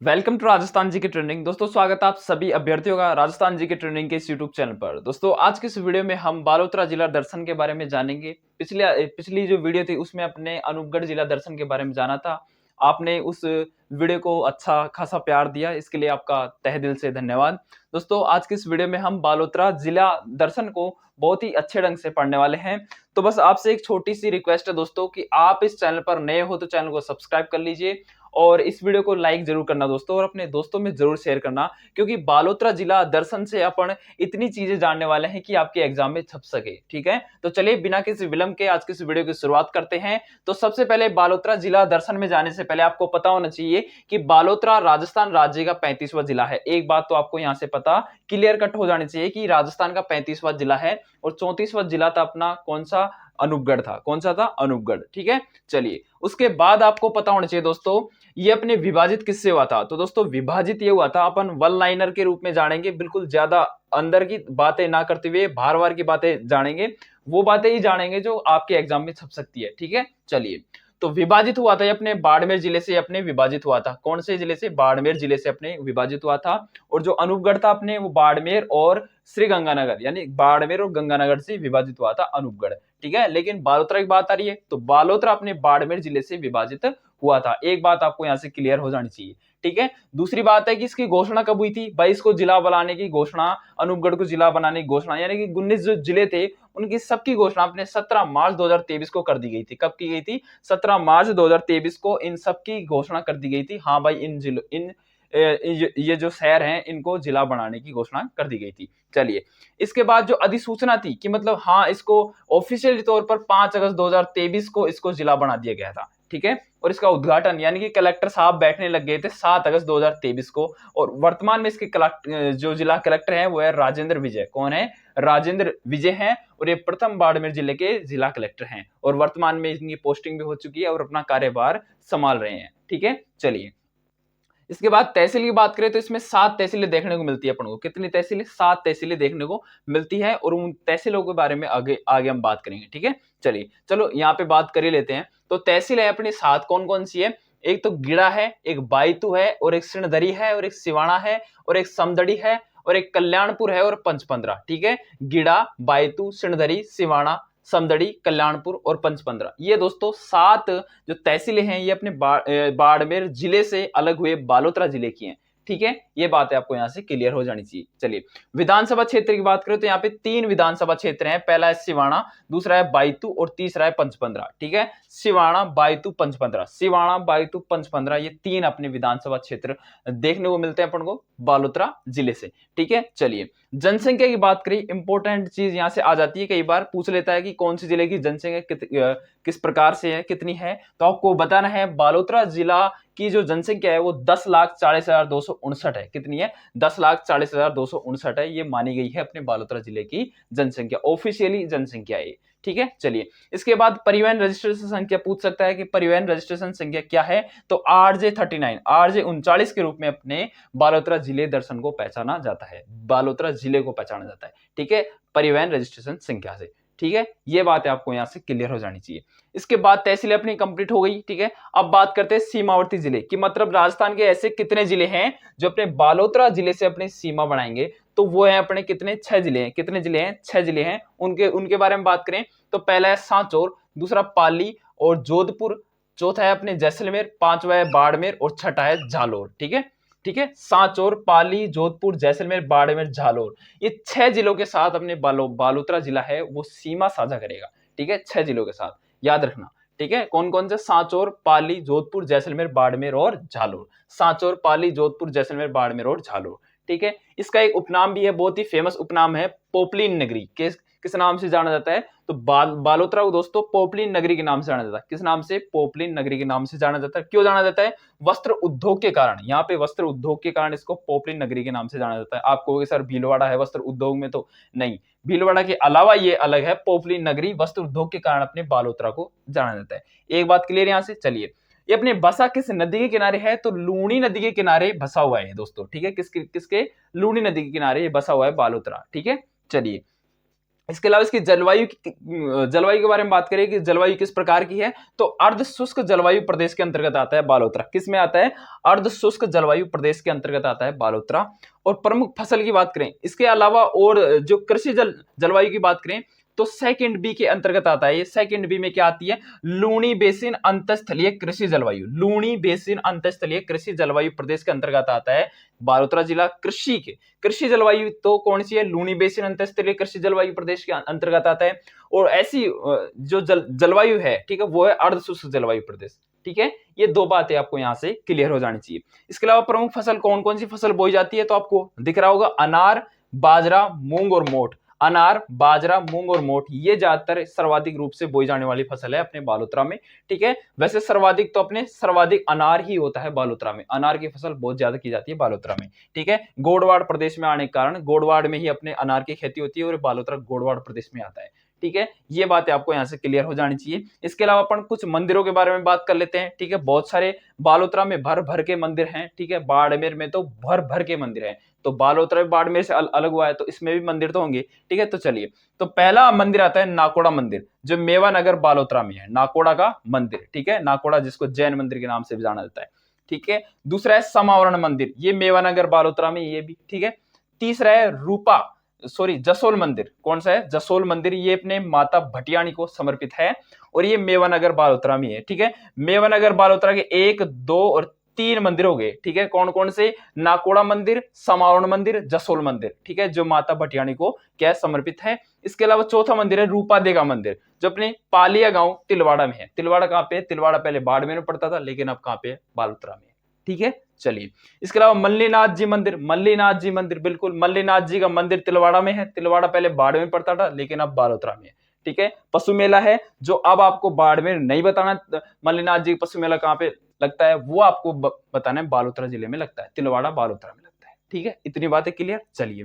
Welcome to Rajasthan जी के trending. दोस्तों स्वागत है आप सभी अभ्यर्थियों का राजस्थान जी के ट्रेंडिंग के इस यूट्यूब चैनल पर। दोस्तों आज की इस वीडियो में हम बालोतरा जिला दर्शन के बारे में जानेंगे। पिछली जो वीडियो थी उसमें अपने अनूपगढ़ जिला दर्शन के बारे में जाना था। आपने उस वीडियो को अच्छा खासा प्यार दिया, इसके लिए आपका तहे दिल से धन्यवाद। दोस्तों आज की इस वीडियो में हम बालोतरा जिला दर्शन को बहुत ही अच्छे ढंग से पढ़ने वाले हैं। तो बस आपसे एक छोटी सी रिक्वेस्ट है दोस्तों कि आप इस चैनल पर नए हो तो चैनल को सब्सक्राइब कर लीजिए और इस वीडियो को लाइक जरूर करना दोस्तों, और अपने दोस्तों में जरूर शेयर करना, क्योंकि बालोतरा जिला दर्शन से अपन इतनी चीजें जानने वाले हैं कि आपके एग्जाम में छप सके। ठीक है, तो चलिए बिना किसी विलंब के आज की इस वीडियो की शुरुआत करते हैं। तो सबसे पहले बालोतरा जिला दर्शन में जाने से पहले आपको पता होना चाहिए कि बालोतरा राजस्थान राज्य का 35वां जिला है। एक बात तो आपको यहाँ से पता क्लियर कट हो जानी चाहिए कि राजस्थान का 35वां जिला है और 34वां जिला था अपना कौन सा, अनूपगढ़ था। कौन सा था? अनूपगढ़। ठीक है, चलिए उसके बाद आपको पता होना चाहिए दोस्तों ये अपने विभाजित किससे हुआ था। तो दोस्तों विभाजित ये हुआ था, अपन वन लाइनर के रूप में जानेंगे, बिल्कुल ज्यादा अंदर की बातें ना करते हुए बार बार की बातें जानेंगे, वो बातें ही जानेंगे जो आपके एग्जाम में छप सकती है। ठीक है, चलिए तो विभाजित हुआ था ये अपने बाड़मेर जिले से अपने विभाजित हुआ था। कौन से जिले से? बाड़मेर जिले से अपने विभाजित हुआ था। और जो अनूपगढ़ था अपने वो बाड़मेर और श्री गंगानगर, यानी बाड़मेर और गंगानगर से विभाजित हुआ था अनूपगढ़। ठीक है, लेकिन बालोतरा की बात आ रही है तो बालोतरा अपने बाड़मेर जिले से विभाजित हुआ था। एक बात आपको यहाँ से क्लियर हो जानी चाहिए। ठीक है, दूसरी बात है कि इसकी घोषणा कब हुई थी भाई? इसको जिला बनाने की घोषणा, अनूपगढ़ को जिला बनाने की घोषणा, यानी कि 19 जो जिले थे उनकी सबकी घोषणा अपने 17 मार्च 2023 को कर दी गई थी। कब की गई थी? 17 मार्च 2023 को इन सबकी घोषणा कर दी गई थी। हाँ भाई, इन जिलों ये जो शहर हैं इनको जिला बनाने की घोषणा कर दी गई थी। चलिए इसके बाद जो अधिसूचना थी कि मतलब हाँ इसको ऑफिशियल तौर पर 5 अगस्त 2023 को इसको जिला बना दिया गया था। ठीक है, और इसका उद्घाटन यानी कि कलेक्टर साहब बैठने लग गए थे 7 अगस्त 2023 को। और वर्तमान में इसके जो जिला कलेक्टर हैं वो है राजेंद्र विजय। कौन है? राजेंद्र विजय हैं, और ये प्रथम बाड़मेर जिले के जिला कलेक्टर हैं और वर्तमान में इनकी पोस्टिंग भी हो चुकी है और अपना कार्यभार संभाल रहे हैं। ठीक है, चलिए इसके बाद तहसील की बात करें तो इसमें 7 तहसीलें देखने को मिलती है अपन को। कितनी तहसीलें? 7 तहसीलें देखने को मिलती है, और उन तहसीलों के बारे में आगे आगे हम बात करेंगे। ठीक है, चलिए चलो यहाँ पे बात कर ही लेते हैं। तो तहसील है अपनी 7, कौन कौन सी है? एक तो गिड़ा है, एक बायतू है, और एक सिणधरी है, और एक सिवाना है, और एक समदड़ी है, और एक कल्याणपुर है, और पंचपंद्रा। ठीक है, गिड़ा, बायतू, सिणधरी, सिवाना, समदड़ी, कल्याणपुर और पंचपंद्रा, ये दोस्तों 7 जो तहसीलें हैं ये अपने बाड़मेर जिले से अलग हुए बालोतरा जिले की हैं। ठीक है, ये बात है आपको यहाँ से क्लियर हो जानी चाहिए। चलिए विधानसभा क्षेत्र की बात करें तो यहाँ पे 3 विधानसभा क्षेत्र हैं। पहला है सिवाना, दूसरा है बायतू और तीसरा है पंचपंद्रा। ठीक है, सिवाना, बायतू, पंचपंद्रा, सिवाना, बायतू, पंचपंद्रा, ये 3 अपने विधानसभा क्षेत्र देखने को मिलते हैं अपन को बालोतरा जिले से। ठीक है, चलिए जनसंख्या की बात करें, इंपॉर्टेंट चीज यहां से आ जाती है, कई बार पूछ लेता है कि कौन सी जिले की जनसंख्या किस प्रकार से है, कितनी है। तो आपको बताना है बालोतरा जिला की जो जनसंख्या है वो 10,40,259 है। कितनी है? 10,40,259 है, ये मानी गई है अपने बालोतरा जिले की जनसंख्या, ऑफिशियली जनसंख्या है। ठीक है, चलिए इसके बाद परिवहन रजिस्ट्रेशन संख्या पूछ सकता है कि परिवहन रजिस्ट्रेशन संख्या क्या है? तो RJ39, RJ39 के रूप में अपने बालोतरा जिले दर्शन को पहचाना जाता है, बालोतरा जिले को पहचाना जाता है। ठीक है, परिवहन रजिस्ट्रेशन संख्या से। ठीक है, ये बात है आपको यहां से क्लियर हो जानी चाहिए। इसके बाद तहसील अपनी कंप्लीट हो गई। ठीक है, अब बात करते हैं सीमावर्ती जिले की, मतलब राजस्थान के ऐसे कितने जिले हैं जो अपने बालोतरा जिले से अपनी सीमा बनाएंगे। तो वो है अपने कितने? 6 जिले हैं। कितने जिले हैं? 6 जिले हैं। उनके बारे में बात करें तो पहला है सांचौर, दूसरा पाली और जोधपुर, चौथा है अपने जैसलमेर, पांचवा है बाड़मेर और छठा है जालोर। ठीक है, ठीक है, सांचौर, पाली, जोधपुर, जैसलमेर, बाड़मेर, जालोर, ये 6 जिलों के साथ अपने बालोतरा जिला है वो सीमा साझा करेगा। ठीक है, 6 जिलों के साथ याद रखना। ठीक है, कौन कौन से? सांचौर, पाली, जोधपुर, जैसलमेर, बाड़मेर और झालोर। सांचौर, पाली, जोधपुर, जैसलमेर, बाड़मेर और झालोर। ठीक है, इसका एक उपनाम भी है, बहुत ही फेमस उपनाम है, पोपलीन नगरी। किस नाम से जाना जाता है? तो बालोतरा को दोस्तों पोपलीन नगरी के नाम से जाना जाता है। किस नाम से? पोपलीन नगरी के नाम से जाना जाता है। क्यों जाना जाता है? वस्त्र उद्योग के कारण। यहाँ पे वस्त्र उद्योग के कारण इसको पोपलीन नगरी के नाम से जाना जाता है। आप कहोगे सर भीलवाड़ा है वस्त्र उद्योग में, तो नहीं, भीलवाड़ा के अलावा ये अलग है। पोपलीन नगरी वस्त्र उद्योग के कारण अपने बालोतरा को जाना जाता है। एक बात क्लियर यहाँ से। चलिए ये अपने बसा किस नदी के किनारे है? तो लूणी नदी के किनारे बसा हुआ है दोस्तों। ठीक है, किसके? लूणी नदी के किनारे ये बसा हुआ है बालोतरा। ठीक है, चलिए इसके अलावा इसकी जलवायु के बारे में बात करें कि जलवायु किस प्रकार की है, तो अर्ध शुष्क जलवायु प्रदेश के अंतर्गत आता है बालोतरा। किस में आता है? अर्ध शुष्क जलवायु प्रदेश के अंतर्गत आता है बालोतरा। और प्रमुख फसल की बात करें इसके अलावा और जो कृषि जलवायु की बात करें तो सेकंड बी के अंतर्गत आता है। ये सेकंड बी में क्या आती है? लूणी बेसिन अंतस्थलीय कृषि जलवायु। लूणी बेसिन अंतस्थलीय कृषि जलवायु प्रदेश के अंतर्गत आता है बालोतरा जिला। कृषि जलवायु तो कौन सी है? लूणी बेसिन अंतस्थलीय कृषि जलवायु प्रदेश के अंतर्गत आता है। और ऐसी जो जलवायु है, ठीक है, वो है अर्ध शुष्क जलवायु प्रदेश। ठीक है, ये दो बातें आपको यहां से क्लियर हो जानी चाहिए। इसके अलावा प्रमुख फसल कौन कौन सी फसल बोई जाती है, तो आपको दिख रहा होगा अनार, बाजरा, मूंग और मोठ। अनार, बाजरा, मूंग और मोठ ये ज्यादातर सर्वाधिक रूप से बोई जाने वाली फसल है अपने बालोतरा में। ठीक है, वैसे सर्वाधिक अनार ही होता है बालोतरा में। अनार की फसल बहुत ज्यादा की जाती है बालोतरा में। ठीक है, गोडवाड़ प्रदेश में आने के कारण गोडवाड़ में ही अपने अनार की खेती होती है और बालोतरा गोडवाड़ प्रदेश में आता है। ठीक है, ये बातें आपको यहां से क्लियर हो जानी चाहिए। इसके अलावा अपन कुछ मंदिरों के बारे में बात कर लेते हैं। ठीक है, बहुत सारे बालोतरा में भर भर के मंदिर हैं। ठीक है, बाड़मेर में तो भर भर के मंदिर हैं। तो बालोतरा बाड़मेर से अलग हुआ है तो इसमें भी मंदिर तो होंगे। ठीक है, तो चलिए, तो पहला मंदिर आता है नाकोड़ा मंदिर, जो मेवानगर बालोतरा में है। नाकोड़ा का मंदिर, ठीक है, नाकोड़ा जिसको जैन मंदिर के नाम से भी जाना जाता है। ठीक है, दूसरा है समावरण मंदिर, ये मेवानगर बालोतरा में, ये भी ठीक है। तीसरा है जसोल मंदिर। कौन सा है? जसोल मंदिर, ये अपने माता भटियाणी को समर्पित है और ये मेवानगर बालोतरा में है। ठीक है, मेवानगर बालोतरा के 1, 2 और 3 मंदिर हो गए। ठीक है, कौन कौन से? नाकोड़ा मंदिर, समावरण मंदिर, जसोल मंदिर। ठीक है, जो माता भटियाणी को क्या समर्पित है। इसके अलावा चौथा मंदिर है रूपा देगा मंदिर, जो अपने पालिया गांव तिलवाड़ा में है। तिलवाड़ा कहां पे है? तिलवाड़ा पहले बाड़मेर में पड़ता था, लेकिन अब कहां पे है? बालोतरा में। ठीक है, चलिए, इसके अलावा मल्लीनाथ जी मंदिर। मल्लीनाथ जी मंदिर, बिल्कुल, मल्लीनाथ जी का मंदिर तिलवाड़ा में है। तिलवाड़ा पहले बाड़मेर में पड़ता था, लेकिन अब बालोतरा में है। ठीक है, पशु मेला है, जो अब आपको बाड़मेर नहीं बताना मल्लीनाथ जी पशु मेला कहां पे लगता है, वो आपको बताना है बालोतरा जिले में लगता है, तिलवाड़ा बालोतरा में लगता है। ठीक है, इतनी बातें क्लियर। चलिए,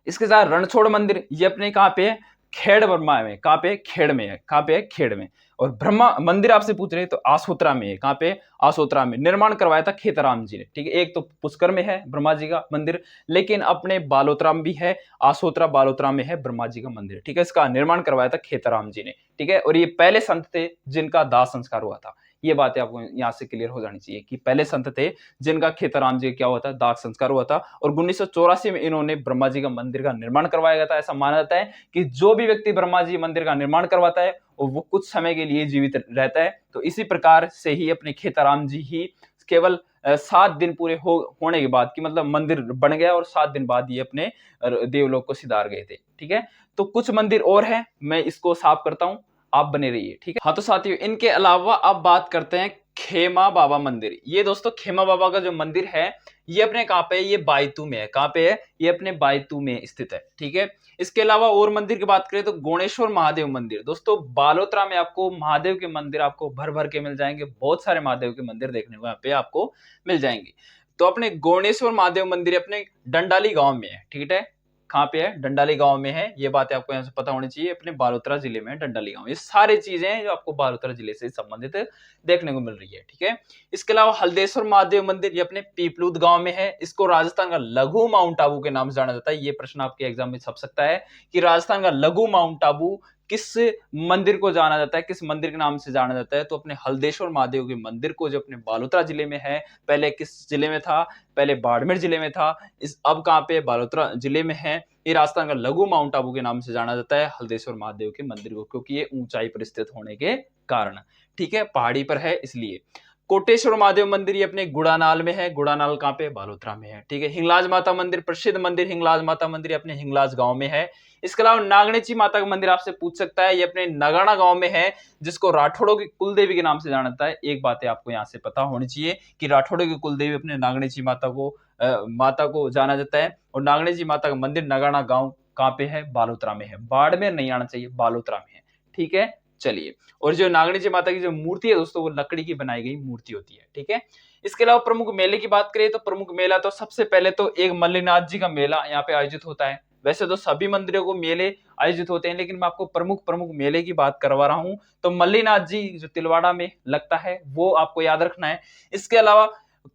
इसके साथ रणछोड़ मंदिर, ये अपने कहां पे है? खेड़ ब्रह्मा में। कहां पे? खेड़ में है। कहां पे है? खेड़ में। और ब्रह्मा मंदिर आपसे पूछ रहे हैं तो आसोत्रा में है। कहां पे? आसोत्रा में। निर्माण करवाया था खेतराम जी ने। ठीक है, एक तो पुष्कर में है ब्रह्मा जी का मंदिर, लेकिन अपने बालोतरा में भी है, आसोत्रा बालोतरा में है ब्रह्मा जी का मंदिर। ठीक है, इसका निर्माण करवाया था खेतराम जी ने। ठीक है, और ये पहले संत थे जिनका दाह संस्कार हुआ था। ये बातें आपको यहां से क्लियर हो जानी चाहिए कि पहले संत थे जिनका खेताराम जी क्या हुआ था? दाह संस्कार हुआ था। और 1984 में इन्होंने ब्रह्मा जी का मंदिर का निर्माण करवाया गया था। ऐसा माना जाता है कि जो भी व्यक्ति ब्रह्मा जी मंदिर का निर्माण करवाता है और वो कुछ समय के लिए जीवित रहता है। तो इसी प्रकार से ही अपने खेताराम जी ही केवल 7 दिन पूरे होने के बाद, कि मतलब मंदिर बन गया और 7 दिन बाद ये अपने देवलोक को सिधार गए थे। ठीक है, तो कुछ मंदिर और है, मैं इसको साफ करता हूं, आप बने रहिए। ठीक है, हाँ, तो साथियों, इनके अलावा अब बात करते हैं खेमा बाबा मंदिर। ये दोस्तों खेमा बाबा का जो मंदिर है, ये अपने कहां पे है? ये बायतू में है। कहां पे है? ये अपने बायतू में स्थित है। ठीक है, इसके अलावा और मंदिर की बात करें तो गोणेश्वर महादेव मंदिर। दोस्तों, बालोतरा में आपको महादेव के मंदिर आपको भर भर के मिल जाएंगे। बहुत सारे महादेव के मंदिर देखने को यहाँ पे आपको मिल जाएंगे। तो अपने गोणेश्वर महादेव मंदिर अपने डंडाली गांव में है। ठीक है, कहां पे है? डंडाली गांव में है। ये बातें आपको यहाँ से पता होनी चाहिए, अपने बालोतरा जिले में डंडाली गांव। ये सारी चीजें हैं जो आपको बालोतरा जिले से संबंधित देखने को मिल रही है। ठीक है, इसके अलावा हल्देश्वर महादेव मंदिर, ये अपने पीपलूद गांव में है। इसको राजस्थान का लघु माउंट आबू के नाम से जाना जाता है। ये प्रश्न आपके एग्जाम में छप सकता है कि राजस्थान का लघु माउंट आबू किस मंदिर को जाना जाता है, किस मंदिर के नाम से जाना जाता है? तो अपने हल्देश्वर महादेव के मंदिर को, जो अपने बालोतरा जिले में है। पहले किस जिले में था? पहले बाड़मेर जिले में था, अब कहां पे? बालोतरा जिले में है। ये राजस्थान का लघु माउंट आबू के नाम से जाना जाता है हल्देश्वर महादेव के मंदिर को, क्योंकि ये ऊंचाई पर स्थित होने के कारण। ठीक है, पहाड़ी पर है इसलिए। कोटेश्वर महादेव मंदिर, ये अपने गुड़ानाल में है। गुड़ानाल कहां पे? बालोतरा में है। ठीक है, हिंगलाज माता मंदिर, प्रसिद्ध मंदिर हिंगलाज माता मंदिर अपने हिंगलाज गांव में है। इसके अलावा नागणेची माता का मंदिर आपसे पूछ सकता है, ये अपने नगाना गांव में है, जिसको राठौड़ों की कुलदेवी के नाम से जाना जाता है। एक बात आपको यहाँ से पता होनी चाहिए कि राठौड़ों की कुलदेवी अपने नागणेची माता को जाना जाता है। और नागणेची माता का मंदिर नगाना गांव कहां पे है? बालोतरा में है। बाड़मेर नहीं आना चाहिए, बालोतरा में है। ठीक है, चलिए, और जो नागणेची माता की जो मूर्ति है दोस्तों, वो लकड़ी की बनाई गई मूर्ति होती है। ठीक है, इसके अलावा प्रमुख मेले की बात करें तो प्रमुख मेला तो सबसे पहले तो एक मल्लीनाथ जी का मेला यहाँ पे आयोजित होता है। वैसे तो सभी मंदिरों को मेले आयोजित होते हैं, लेकिन मैं आपको प्रमुख मेले की बात करवा रहा हूं। तो मल्लीनाथ जी जो तिलवाड़ा में लगता है, वो आपको याद रखना है। इसके अलावा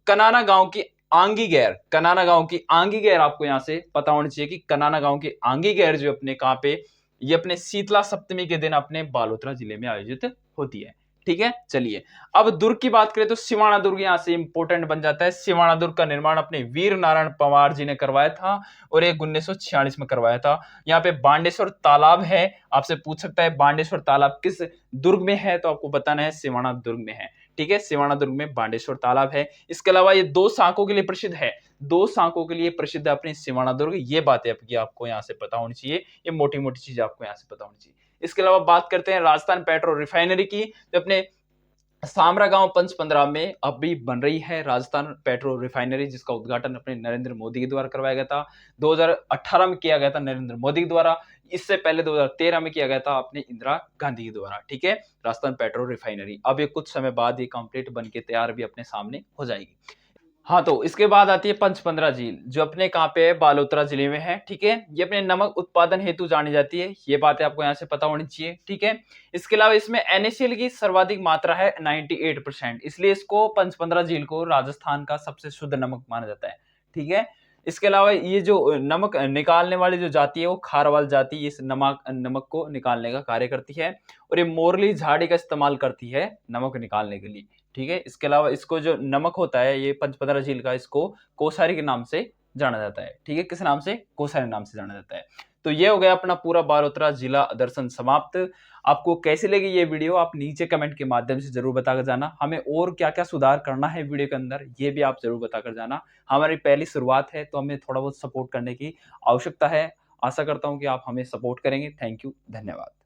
कनाना गांव की आंगी गैर, कनाना गांव की आंगी गैर आपको यहाँ से पता होना चाहिए कि कनाना गांव की आंगी गैर जो अपने कहाँ पे, ये अपने शीतला सप्तमी के दिन अपने बालोतरा जिले में आयोजित होती है। ठीक है, चलिए अब दुर्ग की बात करें तो सिवाना दुर्ग यहाँ से इंपॉर्टेंट बन जाता है। सिवाना दुर्ग का निर्माण अपने वीर नारायण पवार जी ने करवाया था और ये 1946 में करवाया था। यहाँ पे बांडेश्वर तालाब है, आपसे पूछ सकता है बांडेश्वर तालाब किस दुर्ग में है, तो आपको बताना है सिवाना दुर्ग में है। ठीक है, सिवाना दुर्ग में बांडेश्वर तालाब है। इसके अलावा ये 2 शाकों के लिए प्रसिद्ध है, 2 शाकों के लिए प्रसिद्ध है अपनी सिवाना दुर्ग। ये बातें आपको यहाँ से पता होनी चाहिए, ये मोटी मोटी चीजें आपको यहाँ से पता होनी चाहिए। इसके अलावा बात करते हैं राजस्थान पेट्रो रिफाइनरी की, जो अपने सामरा गांव पंचपंद्रा में अभी बन रही है राजस्थान पेट्रो रिफाइनरी, जिसका उद्घाटन अपने नरेंद्र मोदी के द्वारा करवाया गया था। 2018 में किया गया था नरेंद्र मोदी के द्वारा, इससे पहले 2013 में किया गया था अपने इंदिरा गांधी के द्वारा। ठीक है, राजस्थान पेट्रो रिफाइनरी अब ये कुछ समय बाद ये कंप्लीट बन के तैयार भी अपने सामने हो जाएगी। हाँ, तो इसके बाद आती है पंचपंद्रा झील, जो अपने कहाँ पे है, बालोतरा जिले में है। ठीक है, ये अपने नमक उत्पादन हेतु जानी जाती है, ये बातें आपको यहाँ से पता होनी चाहिए। ठीक है, इसके अलावा इसमें NaCl की सर्वाधिक मात्रा है 98%, इसलिए इसको पंचपंद्रा झील को राजस्थान का सबसे शुद्ध नमक माना जाता है। ठीक है, इसके अलावा ये जो नमक निकालने वाली जो जाति है वो खारवाल जाति इस नमक को निकालने का कार्य करती है, और ये मोरली झाड़ी का इस्तेमाल करती है नमक निकालने के लिए। ठीक है, इसके अलावा इसको जो नमक होता है ये पंचपंद्रा झील का, इसको कोसारी के नाम से जाना जाता है। ठीक है, किस नाम से? कोसारी नाम से जाना जाता है। तो ये हो गया अपना पूरा बालोतरा जिला दर्शन समाप्त। आपको कैसी लगी ये वीडियो आप नीचे कमेंट के माध्यम से जरूर बताकर जाना। हमें और क्या क्या सुधार करना है वीडियो के अंदर ये भी आप जरूर बताकर जाना। हमारी पहली शुरुआत है तो हमें थोड़ा बहुत सपोर्ट करने की आवश्यकता है। आशा करता हूँ कि आप हमें सपोर्ट करेंगे। थैंक यू, धन्यवाद।